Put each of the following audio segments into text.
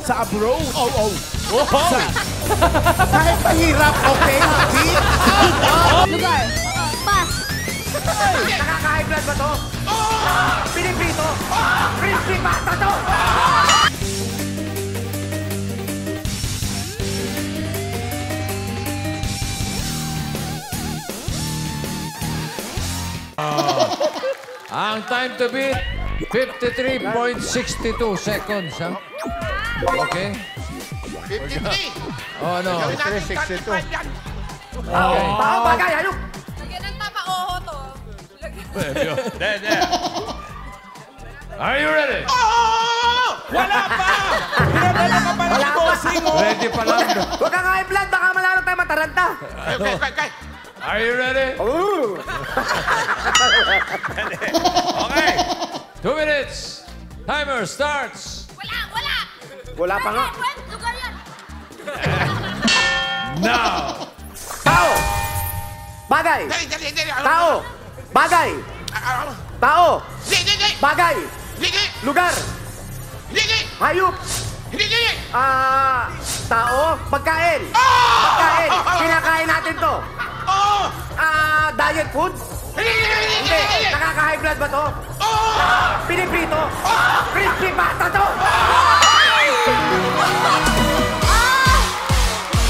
sa abroad. Oh. Kahit mahirap, okay, happy? Lugar. Pass. Nakaka-high blood ba to? Piniprito? Crispy pasta to? Ang time to beat, 53.62 seconds, ha? Okay? 53. Oh, ano? 53, 62. Okay. Tao bagay, hayop! Lagyan ng tapa-oho to. Are you ready? Wala pa! Pinadala ka pa ng bossing, oh! Ready pa lang. Huwag kang high blood, baka malalo tayo mataranta. Okay. Are you ready? Okay. 2 minutes. Timer starts. Wala. Wala pa nga. Lugar yan. Now. Tao! Bagay! Dali. Tao! Bagay! Tao! Hindi. Bagay! Lugar! Hayop! Hindi. Tao? Pagkain! Pagkain! Kinakain natin to! Diet food? Hindi! Nakaka-high blood ba to? Piniprito? Crispy pasta to?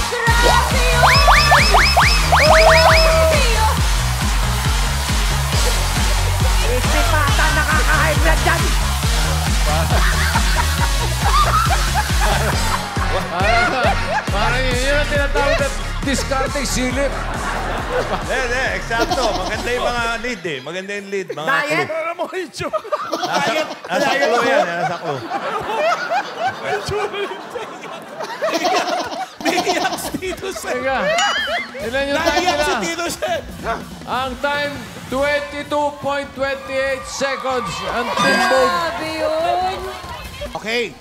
Grabe yun! Crispy pasta, nakaka-high blood dyan! Parang yun ang tinatawag na discarding silip. Hindi, eksakto. Maganda yung mga lead eh. Maganda yung lead. Mga Diet? clue. Alam mo, yung joke. Nasa clue yan. Nasa clue. Naiiyak si Tito Sen. Teka. Ilan yung time Naiiyak si nila? Tito Sen. Ang time, 22.28 seconds. Ang timbog. Grabe yun! Okay.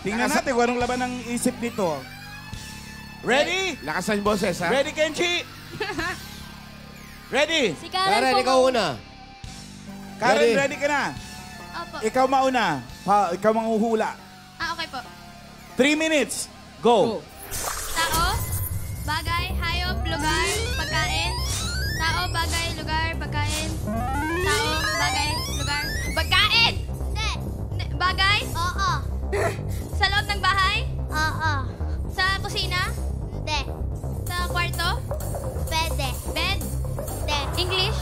Tingnan natin kung anong laban ng isip nito. Ready? Lakasan yung boses, ha? Ready, Kenji? Ready? Si Karen po. ikaw una. Karen, ready ka na? Opo. Ikaw mauna. Ikaw manghuhula. Okay po. 3 minutes. Go. Tao, bagay, hayop, lugar, pagkain. Tao, bagay, lugar, pagkain. Tao, bagay, lugar, pagkain! Hindi. Bagay? Oo. Sa loob ng bahay? Oo. Sa kusina? Hindi. Sa kwarto? Pwede. Bed? Hindi. English?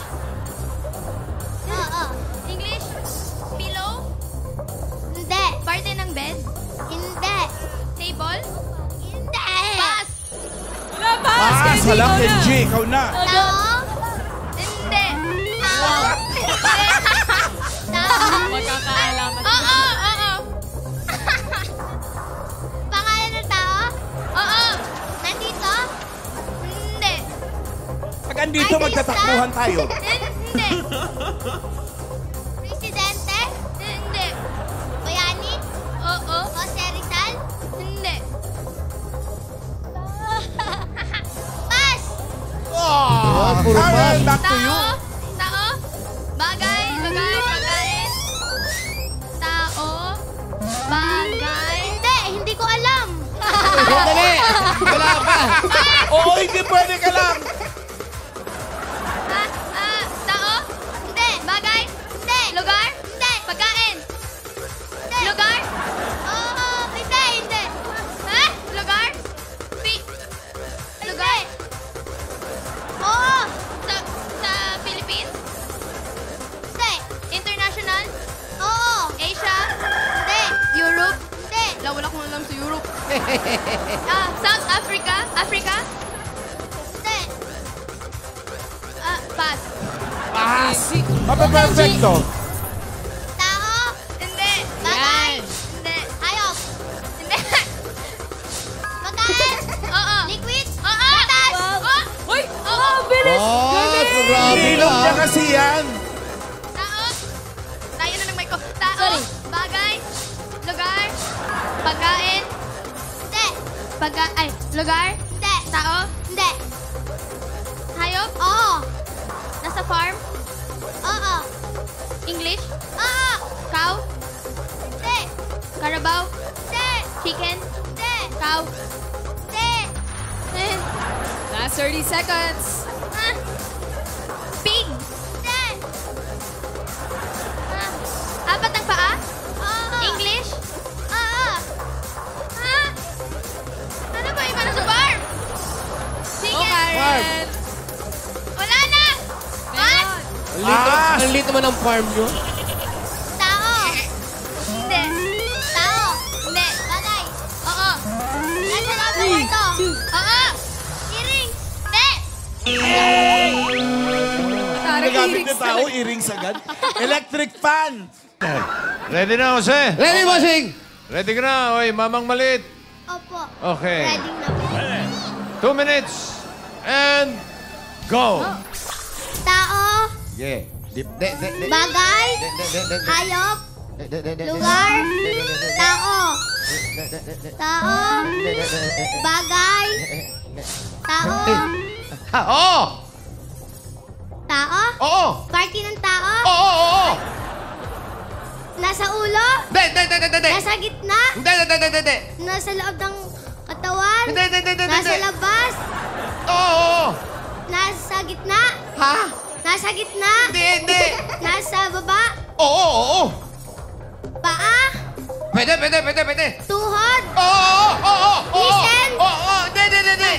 Oo. English? Pillow? Hindi. Parte ng bed? Hindi. Table? Hindi. Pass! Wala, Kenji. Ikaw na. Tao? Hindi. Tao? Tao? Magkakaalaman. Oo. Pangalan ng tao? Oo. Nandito? Hindi. Pag andito, magtatakbuhan tayo. Hindi. Presidente? Hindi. Bayani? Oo. Jose Rizal? Hindi. Pass! Karen, back to you. Tao? Bagay, lugar, pagkain. Tao? Bagay? Hindi ko alam. Dali! Wala pa! Oo, hindi pwede ka lang. Tao? Hindi. Bagay? Hindi. Lugar? Hindi. Pagkain? Hindi. Lugar? Oo. Hindi. Ha? Lugar? Lugar? Oo. Sa Philippines? Hindi. International? Oo. Asia? Hindi. Europe? Hindi. Wala akong alam sa Europe. South Africa? Africa? Hindi. Pass. Pass. Perfecto. Tao? Hindi. Bagay? Hindi. Hayop? Hindi. Pagkain? Oo. Liquid? Oo. Gatas? Uy! Bilis! Grabe Ilog niya ka. kasi yan. Tao? Tayo na ng mic ko. Tao? Bagay? Lugar? Pagkain? Hindi. Lugar? Hindi. Tao? Hindi. Hayop? Oo. Nasa farm? Oo. English? Oo. Cow? Hindi. Carabao? Hindi. Chicken. Hindi. Cow. Hindi. Last 30 seconds. Pig. Hindi. Apat ang paa? Oo. English? Oo. Ano ba iba na sa farm? Go, Chicken. Karen. Wala na. What? Ang lito naman ang farm nyo. Tao. Hindi. Tao. Hindi. Bagay. Oo. Nasa loob ng kwarto. Oo. Earrings. Hindi. Nagamit na tao, earrings agad. Electric fan. Ready na, Jose? Ready, bossing! Ready ka na. Oy, mamang malit. Opo. Okay. Ready na po. 2 minutes. And go. Tao. Yeah. Bagay. Hayop. Lugar. Tao. Tao. Bagay. Tao. Oo! Tao. Oo! Party ng tao. Oo! Oo! Nasa ulo. Hindi! Nasa gitna. Hindi! Nasa loob ng katawan. Hindi! Nasa labas. Oo! Nasa gitna. Ha? Nasa gitna. Hindi! Nasa baba. Oo! Paa. Pwede! Tuhod. Oo! Listen. Oo! Hindi!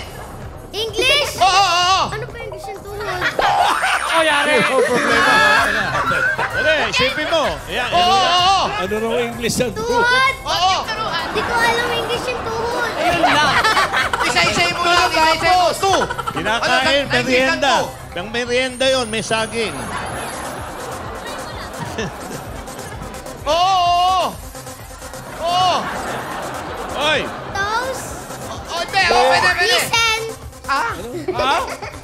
English. Oo! Ano pa English yung tuhod? Dali, isipin mo. Ayan, Oo! Ano raw English ang Tuhod. Oo! Di ko alam English yung tuhod. Isa-isay mo lang! Isa-isay mo! Two! Kinakain, Ano, merienda. to? Ang merienda yun, may saging. Oo! Oy! Toes. Pwede! Listen.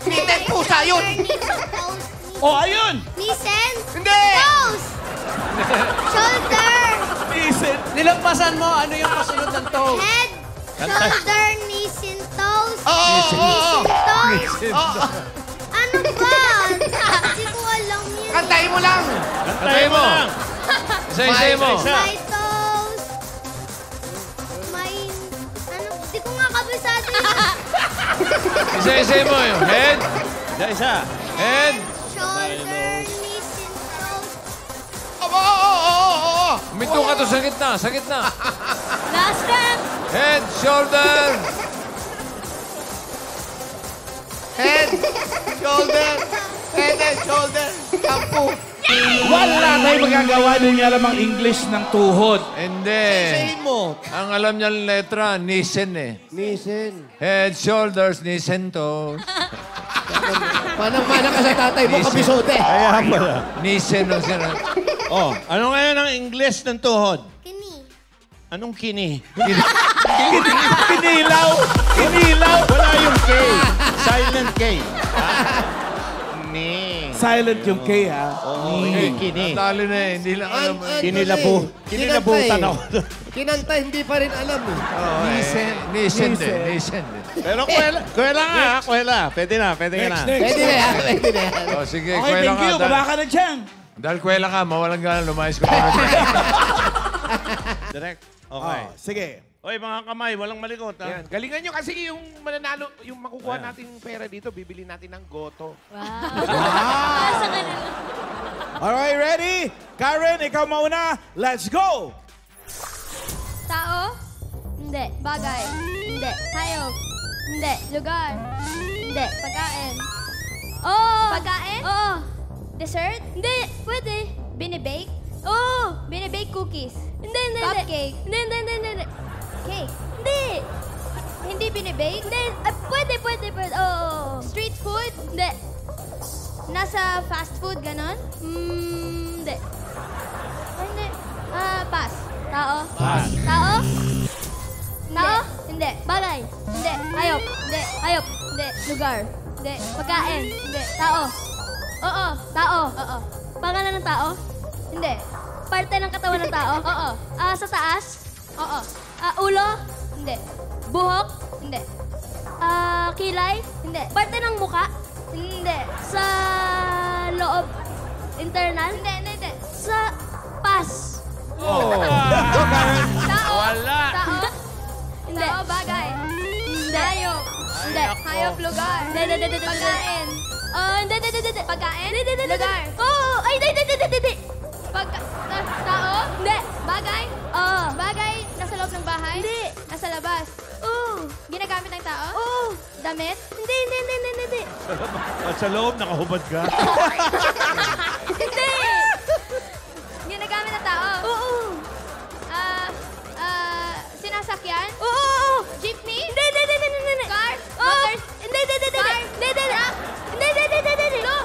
Hindi, pusa yun! Toes. Oh, ayun! Listen. Hindi! Toes. Shoulder. Nilampasan mo, ano yung kasunod ng toe? Head. Shoulder. Knees and toes. Oo! Knees and toes. Ano ba? Hindi ko alam yun. Kantahin mo lang! Kantayin mo lang. Isa-isay mo. My toes. My... Ano? Di ko nga kabisado yun. Isa-isay mo. Yung head. Isa. Head. Shoulder. Knees and toes. Oo! Minto ka to sa gitna. Sa gitna. Last round. Head, shoulder. Head! Shoulder! Head! Shoulder! Kampo! Wala tayong magagawa, hindi niya alam ang English ng tuhod. Hindi. Sayin mo! Ang alam niya ng letra, nisen eh. Nisen. Head, shoulders, nisen, toes. Manang-manang ka sa tatay mo, Nisen. kabisote. Kaya pala. Nisen ang sila. Oh, ano ngayon ang English ng tuhod? Kini. Anong kini? Kinilaw! Kinilaw! Wala yung K. Silent K. Ni. Silent yung K, ha? Oo, kini. Talo na eh. Hindi lang alam. Kinilabutan ako. Kinanta, hindi pa rin alam eh. Nisen. Nisen din. Nisen din. Pero kwela nga, kwela. Pwede na. Pwede na yan, pwede na yan. O sige, Okay, kwela thank you. ka. Baba ka na dyan. Dahil kwela ka, mawalang gana, lumayas ko. Direct. Okay. Sige. Oy, mga kamay, walang malikot, ha? Yan. Galingan nyo kasi yung mananalo, yung makukuha natin pera dito, bibili natin ng goto. Sa kanila. Alright, ready? Karen, ikaw mauna. Let's go! Tao? Hindi. Bagay? Hindi. Hayop? Hindi. Lugar? Hindi. Pagkain? Oo. Pagkain? Oo. Dessert? Hindi. Pwede. Binibake? Oo. Binibake cookies? Hindi. Cupcake? Hindi. Cake? Hindi. Hindi binibake? Hindi. Pwede. Oo. Street food? Hindi. Nasa fast food, ganon? Hindi. Hindi. Pass. Tao? Pass. Tao? Tao? Hindi. Bagay? Hindi. Hayop? Hindi. Hayop? Hindi. Lugar? Hindi. Pagkain? Hindi. Tao? Oo. Tao? Oo. Pangalan ng tao? Hindi. Parte ng katawan ng tao? Oo. Sa taas? Oo. Ulo? Hindi. Buhok? Hindi. Kilay? Hindi. Parte ng muka? Hindi. Sa loob? Internal? Hindi. Sa pass. Oh. Tao? Wala. Tao? Hindi. Tao, bagay. Hindi. Hayop. Hindi. Hayop, lugar. Hindi. Pagkain. Hindi. Pagkain? Hindi. Lugar. Oo. Ay, hindi. Tao? Hindi. Bagay? Oo. Bagay nasa loob ng bahay? Hindi. Nasa labas? Oo. Ginagamit ng tao? Oo. Damit? Hindi. Sa loob, nakahubad ka. Hindi. Ginagamit ng tao? Oo. Sinasakyan? Oo. Jeepney? Hindi. Car? Oo. Hindi. Car? Hindi. No.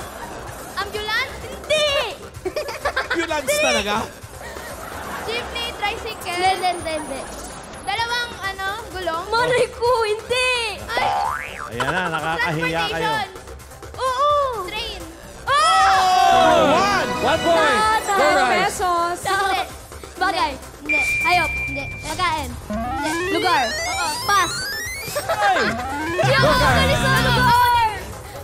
Ambulance? Hindi. Ambulance talaga? Jeepney, tricycle? Hindi. Dalawang, gulong? Malay ko, hindi. Ay. Ayan na, nakakahiya kayo. Transportation? Oo. Train? One! 1 point. Go, guys. pesos. Chocolate? Bagay? Hindi. Hayop? Hindi. Pagkain? Hindi. Lugar? Oo. Pass. Hindi ako makalis sa lugar.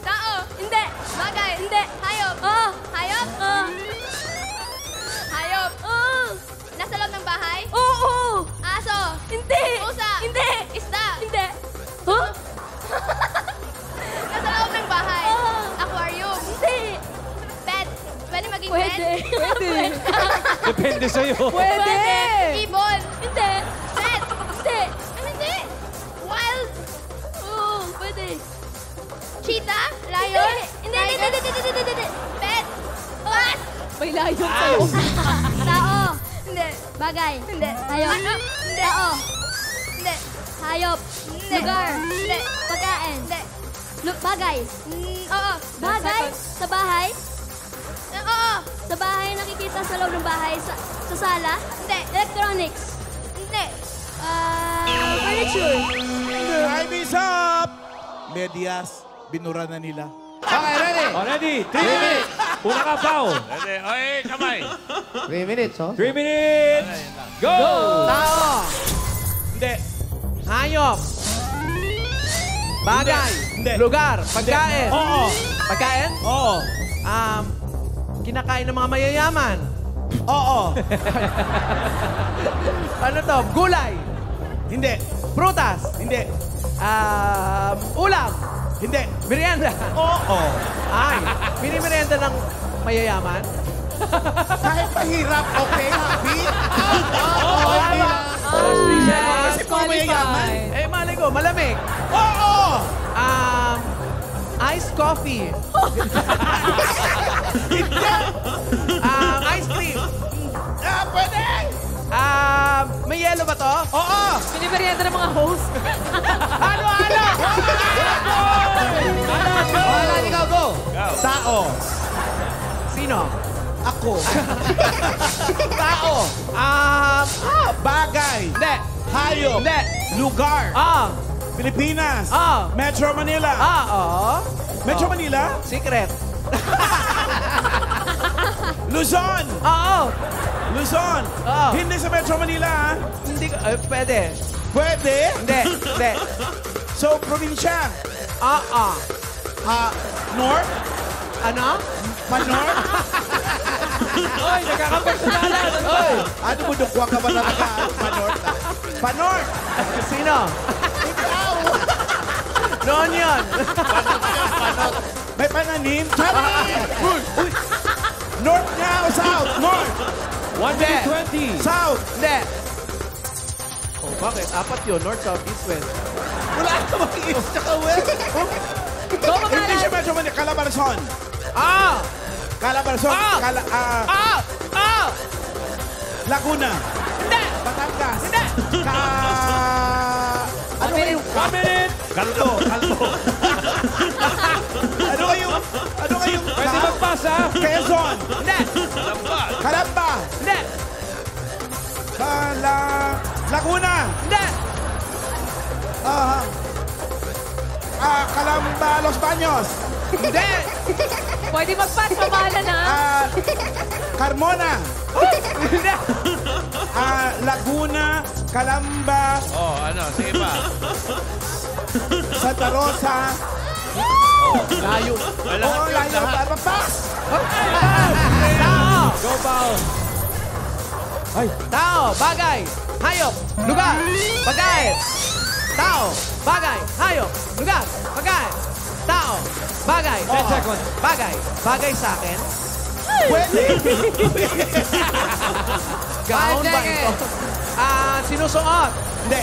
Tao? Hindi. Bagay? Hindi. Hayop? Oo. Hayop? Oo. Hayop? Oo. Nasa loob ng bahay? Oo. Aso? Hindi. Pusa? Hindi. Isda? Hindi. Huh? Nasa loob ng bahay? Oo. Aquarium? Hindi. Pet? Pwede maging pet? Pwede. Depende sa'yo. Pwede. Ibon? Hindi. Pet? Hindi. Hindi. Wild? Oo. Pwede. Cheetah? Lion? Hindi. Pet? Pass? May layon sa'yo. Tao? Hindi. Bagay? Hindi. Hayop? Hindi. Tao? Hindi. Hayop? Hindi. Lugar? Hindi. Pagkain? Hindi. Bagay? Oo. Bagay? Sa bahay? Oo. Sa bahay, nakikita sa loob ng bahay? Sa sala? Hindi. Electronics? Hindi. Furniture? Time is up! Medias, binura na nila. Okay, ready? Already, 3 minutes. Una ka, Pao. Pwede. Oy, kamay. 3 minutes, oh. 3 minutes. Go! Tao. Hindi. Hayop. Bagay. Hindi. Lugar. Pagkain. Oo. Pagkain? Oo. Kinakain ng mga mayayaman. Oo. Ano to? Gulay. Hindi. Prutas. Hindi. Ulam. Hindi. Merienda. Oo. Ay, minimerienda ng mayayaman? Kahit mahirap, okay, happy? Oo. Kasi puro mayayaman. Eh, malay ko, malamig. Oo. Iced coffee. Ice cream. Pwede. May yellow ba to? Oo. Minimerienda ng mga host. Ano? Wala, ikaw, go. Tao. Sino? Ako. Tao. Bagay. Hindi. Hayop. Hindi. Lugar. Pilipinas. Metro Manila. Metro Manila? Secret. Luzon. Luzon. Hindi sa Metro Manila, ha? Hindi ko, pwede. Pwede? Hindi. So, probinsya. North? Ano? Manor? Oy, nagkakapersonalan. Oy. Ano mo, dukwa ka ba talaga? Manor? Panor? Sino? Noon yun. May pananim? Uy! North nga o South? North! 1 minute 20. South! Hindi. Oh, bakit? Apat yun. North, South, East, West. Wala ka mag-east tsaka west. Hindi siya Metro Manila. Calabarzon. Calabarzon. Laguna. Hindi. Batangas. Hindi. Ano ba yung... 1 minute. Kalbo. Ano ba yung... Pwede mag-pass, ha? Quezon. Hindi. Calamba. Hindi. Laguna. Hindi. Calamba, Los Baños. Hindi. Pwede mag-pass, mamahala na. Carmona. Hindi. Laguna, Calamba, Sige pa. Santa Rosa. Layo. Oo, layo. Pass! Tao. Go, Pao. Tao. Bagay. Hayop. Lugar. Pagkain. Tao, bagay, hayop, lugar, pagkain. Tao, bagay, 10 seconds. Bagay, bagay sa akin. Pwede. Gown ba ito? Sinusuot. Hindi.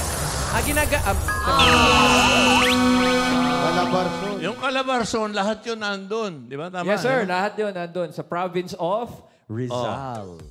Yung Calabarzon, lahat yun nandun. Di ba? Tama? Yes, sir. Lahat yun nandun sa province of Rizal.